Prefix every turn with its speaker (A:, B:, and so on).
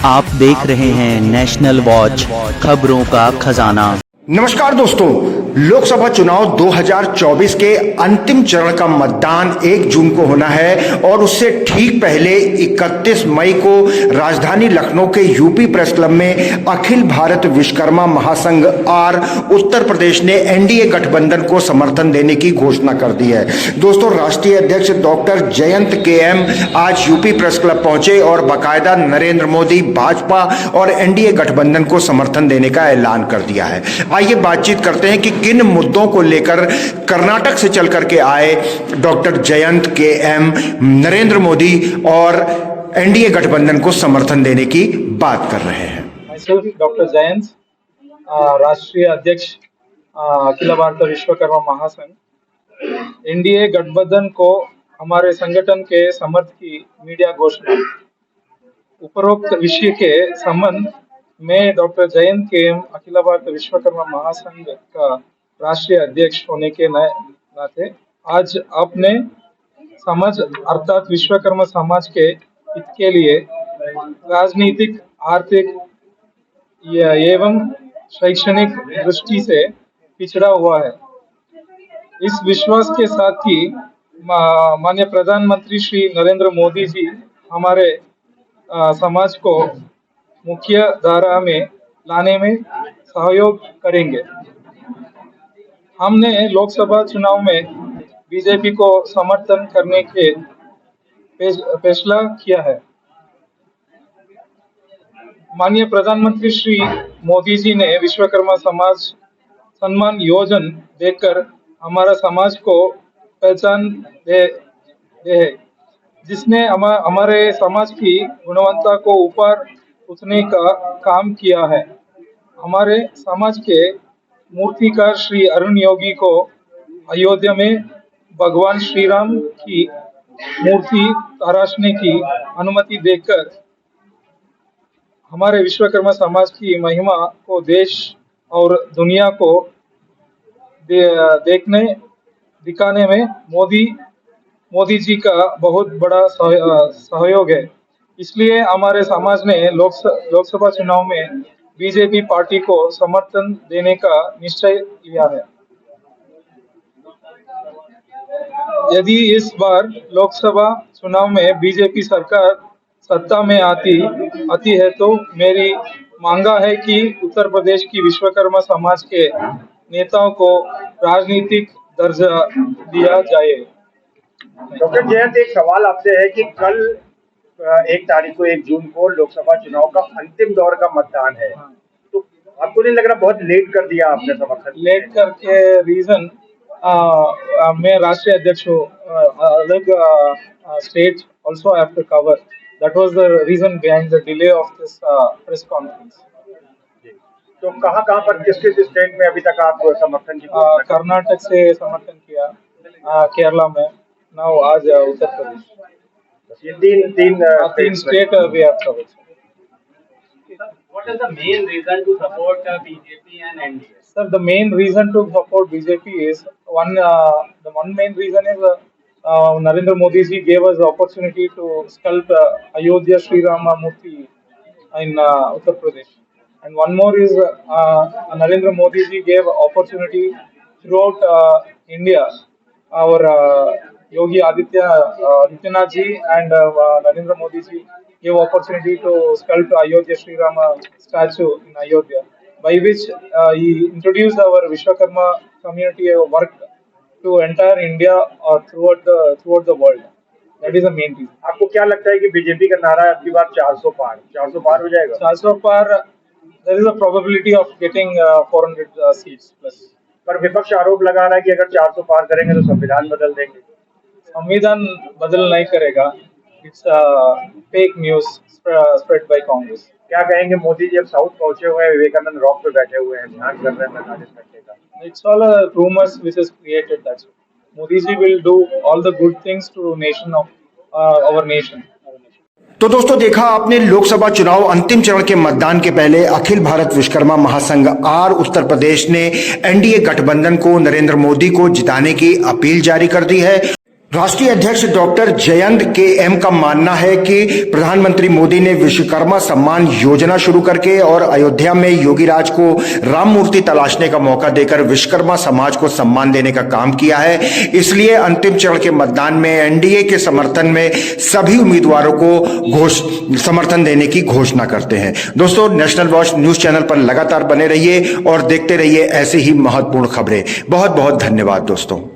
A: आप देख रहे हैं नेशनल वॉच, खबरों का खजाना।
B: नमस्कार दोस्तों, लोकसभा चुनाव 2024 के अंतिम चरण का मतदान 1 जून को होना है और उससे ठीक पहले 31 मई को राजधानी लखनऊ के यूपी प्रेस क्लब में अखिल भारत विश्वकर्मा महासंघ आर उत्तर प्रदेश ने एनडीए गठबंधन को समर्थन देने की घोषणा कर दी है। दोस्तों, राष्ट्रीय अध्यक्ष डॉक्टर जयंत केएम आज यूपी प्रेस क्लब पहुंचे और बाकायदा नरेंद्र मोदी, भाजपा और एनडीए गठबंधन को समर्थन देने का ऐलान कर दिया है। आइए बातचीत करते हैं कि किन मुद्दों को लेकर कर्नाटक से चल करके आए डॉक्टर जयंत केएम नरेंद्र मोदी और एनडीए गठबंधन को समर्थन देने की बात कर रहे हैं।
C: डॉक्टर जयंत, राष्ट्रीय अध्यक्ष अखिल भारत विश्वकर्मा महासंघ, एनडीए गठबंधन को हमारे संगठन के समर्थ की मीडिया घोषणा। उपरोक्त विषय के संबंध में डॉक्टर जयंत केएम अखिल भारत विश्वकर्मा महासंघ का राष्ट्रीय अध्यक्ष होने के नाते आज अपने समाज अर्थात विश्वकर्मा समाज के हित के लिए राजनीतिक, आर्थिक एवं शैक्षणिक दृष्टि से पिछड़ा हुआ है। इस विश्वास के साथ ही माननीय प्रधानमंत्री श्री नरेंद्र मोदी जी हमारे समाज को मुख्य धारा में लाने में सहयोग करेंगे। हमने लोकसभा चुनाव में बीजेपी को समर्थन करने के फैसला किया है। माननीय प्रधानमंत्री श्री मोदी जी ने विश्वकर्मा समाज सम्मान योजना देकर हमारा समाज को पहचान दे है, जिसने हमारे समाज की गुणवत्ता को ऊपर उठने का काम किया है। हमारे समाज के मूर्तिकार श्री अरुण योगी को अयोध्या में भगवान श्री राम की मूर्ति तराशने की अनुमति देकर हमारे विश्वकर्मा समाज की महिमा को देश और दुनिया को दिखाने में मोदी जी का बहुत बड़ा सहयोग है। इसलिए हमारे समाज ने लोकसभा चुनाव में बीजेपी पार्टी को समर्थन देने का निश्चय लिया है। यदि इस बार लोकसभा चुनाव में बीजेपी सरकार सत्ता में आती है तो मेरी मांगा है कि उत्तर प्रदेश की विश्वकर्मा समाज के नेताओं को राजनीतिक दर्जा दिया जाए।
B: डॉक्टर जयंत, एक सवाल आपसे है कि कल 1 जून को लोकसभा चुनाव का अंतिम दौर का मतदान है, तो आपको नहीं लग रहा बहुत लेट कर दिया आपने समर्थन?
C: लेट करके रीजन मैं राष्ट्रीय अध्यक्ष हूँ, अलग state also have to cover. That was the reason behind the delay of this press conference.
B: तो कहाँ पर किस स्टेट में अभी तक आप समर्थन की?
C: कर्नाटक से समर्थन किया, केरला में, नाउ आज उत्तर प्रदेश।
B: ये तीन
C: state we have covered.
D: What is the main reason to support BJP and NDA?
C: Sir, the main reason to support BJP is the one main reason is Narendra Modi ji gave us the opportunity to sculpt Ayodhya Sri Rama Murti in Uttar Pradesh, and one more is Narendra Modi ji gave opportunity throughout India. Our Yogi Adityanath ji and Narendra Modi ji gave opportunity to sculpt Ayodhya Sri Rama statue in Ayodhya, by which he introduced our Vishwakarma community work to entire India or throughout the world. That is the main reason.
B: आपको क्या लगता है कि BJP का नारा अगली बार 400 पार हो जाएगा?
C: 400 पार, there is a probability of getting 400 seats plus.
B: पर विपक्ष आरोप लगा रहा है कि अगर 400 पार करेंगे तो संविधान बदल देंगे।
C: संविधान बदल नहीं करेगा, it's fake news spread by Congress.
B: क्या कहेंगे, मोदी जी अब साउथ पहुंचे हुए हैं, विवेकानंद रॉक पे बैठे हुए हैं, ध्यान कर रहे हैं मैदानी सट्टे का?
C: It's all rumors which is created. That's Modi ji will do all the good things to nation of our nation.
B: तो दोस्तों, देखा आपने लोकसभा चुनाव अंतिम चरण के मतदान के पहले अखिल भारत विश्वकर्मा महासंघ आर उत्तर प्रदेश ने एनडीए गठबंधन को नरेंद्र मोदी को जिताने की अपील जारी कर दी है। राष्ट्रीय अध्यक्ष डॉक्टर जयंत के एम का मानना है कि प्रधानमंत्री मोदी ने विश्वकर्मा सम्मान योजना शुरू करके और अयोध्या में योगी राज को राम मूर्ति तलाशने का मौका देकर विश्वकर्मा समाज को सम्मान देने का काम किया है। इसलिए अंतिम चरण के मतदान में एनडीए के समर्थन में सभी उम्मीदवारों को समर्थन देने की घोषणा करते हैं। दोस्तों, नेशनल वॉच न्यूज चैनल पर लगातार बने रहिए और देखते रहिए ऐसी ही महत्वपूर्ण खबरें। बहुत बहुत धन्यवाद दोस्तों।